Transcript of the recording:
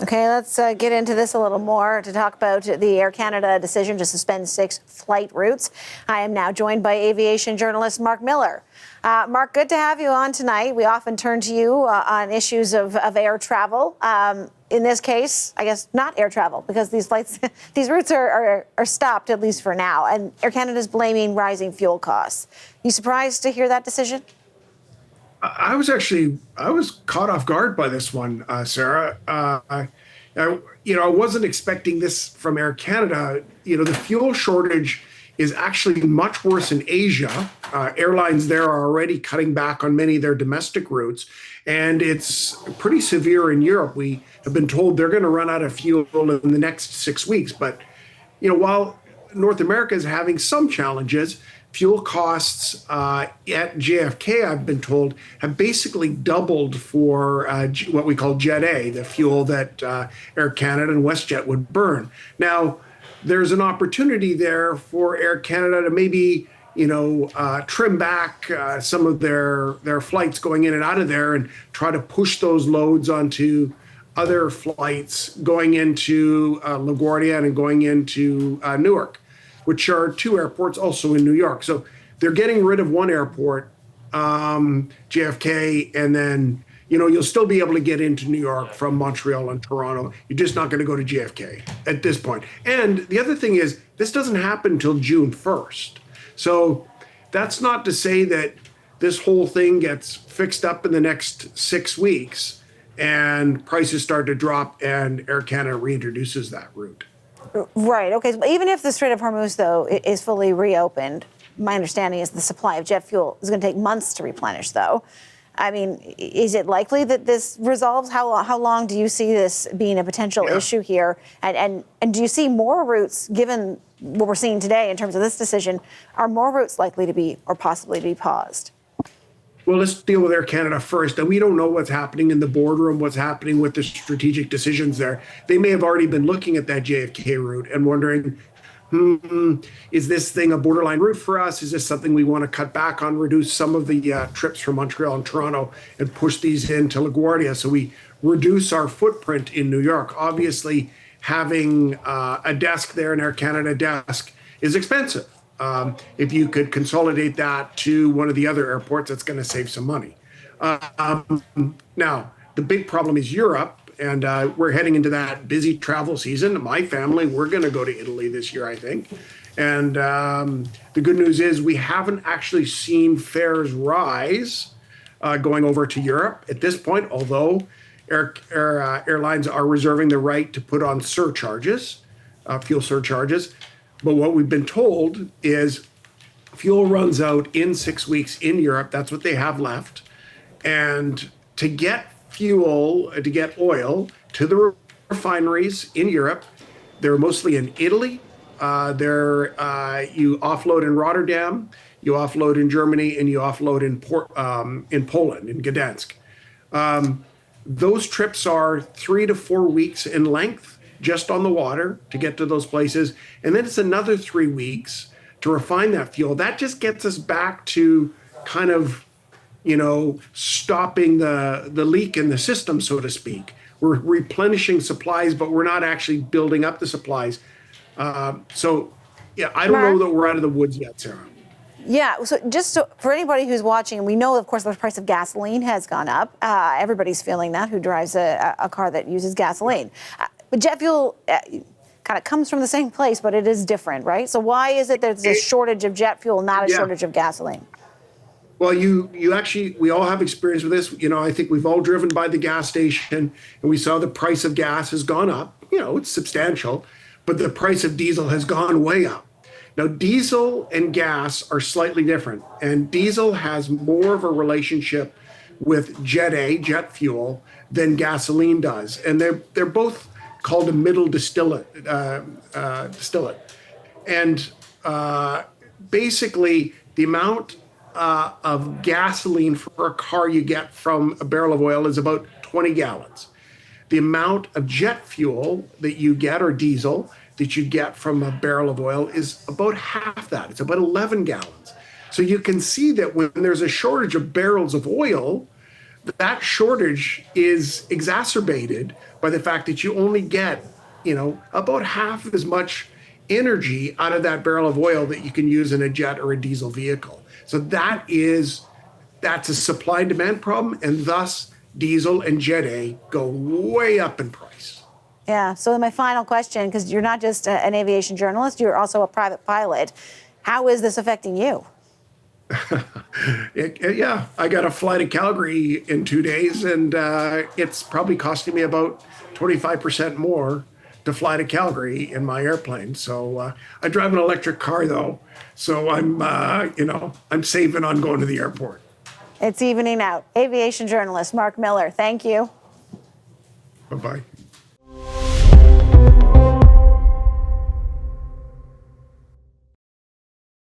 Okay, let's get into this a little more to talk about the Air Canada decision to suspend 6 flight routes. I am now joined by aviation journalist Mark Miller. Mark, good to have you on tonight. We often turn to you on issues of air travel. In this case, I guess not air travel, because these flights, these routes are stopped, at least for now. And Air Canada is blaming rising fuel costs. You surprised to hear that decision? I was caught off guard by this one, Sarah. I wasn't expecting this from Air Canada. The fuel shortage is actually much worse in Asia. Airlines there are already cutting back on many of their domestic routes, and it's pretty severe in Europe. We have been told they're going to run out of fuel in the next 6 weeks. But, while North America is having some challenges, fuel costs at JFK, I've been told, have basically doubled for what we call Jet A, the fuel that Air Canada and WestJet would burn. Now, there's an opportunity there for Air Canada to maybe, trim back some of their flights going in and out of there and try to push those loads onto other flights going into LaGuardia and going into Newark, which are 2 airports also in New York. So they're getting rid of one airport, JFK, and then, you'll still be able to get into New York from Montreal and Toronto. You're just not going to go to JFK at this point. And the other thing is, this doesn't happen until June 1st. So that's not to say that this whole thing gets fixed up in the next 6 weeks and prices start to drop and Air Canada reintroduces that route. Right. Okay. So even if the Strait of Hormuz, though, is fully reopened, my understanding is the supply of jet fuel is going to take months to replenish, though. I mean, is it likely that this resolves? How long do you see this being a potential issue here? And do you see more routes, given what we're seeing today in terms of this decision, are more routes likely to be or possibly to be paused? Well, let's deal with Air Canada first. And we don't know what's happening in the boardroom, what's happening with the strategic decisions there. They may have already been looking at that JFK route and wondering, is this thing a borderline route for us? Is this something we want to cut back on, reduce some of the trips from Montreal and Toronto and push these into LaGuardia so we reduce our footprint in New York? Obviously, having a desk there, an Air Canada desk, is expensive. If you could consolidate that to one of the other airports, that's going to save some money. Now, the big problem is Europe, and we're heading into that busy travel season. My family, we're going to go to Italy this year, I think. And the good news is we haven't actually seen fares rise going over to Europe at this point, although airlines are reserving the right to put on surcharges, fuel surcharges. But what we've been told is fuel runs out in 6 weeks in Europe. That's what they have left. And to get fuel, to get oil to the refineries in Europe, they're mostly in Italy. You offload in Rotterdam, you offload in Germany, and you offload in Poland, in Gdansk. Those trips are 3 to 4 weeks in length, just on the water to get to those places. And then it's another 3 weeks to refine that fuel. That just gets us back to kind of, stopping the leak in the system, so to speak. We're replenishing supplies, but we're not actually building up the supplies. I don't know that we're out of the woods yet, Sarah. Yeah, so for anybody who's watching, we know, of course, the price of gasoline has gone up. Everybody's feeling that who drives a car that uses gasoline. But jet fuel kind of comes from the same place, but it is different, right? So why is it there's a shortage of jet fuel, not a shortage of gasoline? Well, we all have experience with this. I think we've all driven by the gas station and we saw the price of gas has gone up. It's substantial, but the price of diesel has gone way up. Now, diesel and gas are slightly different, and diesel has more of a relationship with jet fuel than gasoline does. And they're both called a middle distillate. And basically, the amount of gasoline for a car you get from a barrel of oil is about 20 gallons. The amount of jet fuel that you get, or diesel, that you get from a barrel of oil is about half that. It's about 11 gallons. So you can see that when there's a shortage of barrels of oil, that shortage is exacerbated by the fact that you only get, about half as much energy out of that barrel of oil that you can use in a jet or a diesel vehicle. So that's a supply demand problem, and thus diesel and Jet A go way up in price. Yeah. So my final question, because you're not just an aviation journalist, you're also a private pilot. How is this affecting you? Yeah, I got a flight to Calgary in 2 days, and it's probably costing me about 25% more to fly to Calgary in my airplane. So I drive an electric car though, so I'm saving on going to the airport. It's evening out. Aviation journalist Mark Miller, thank you. Bye-bye.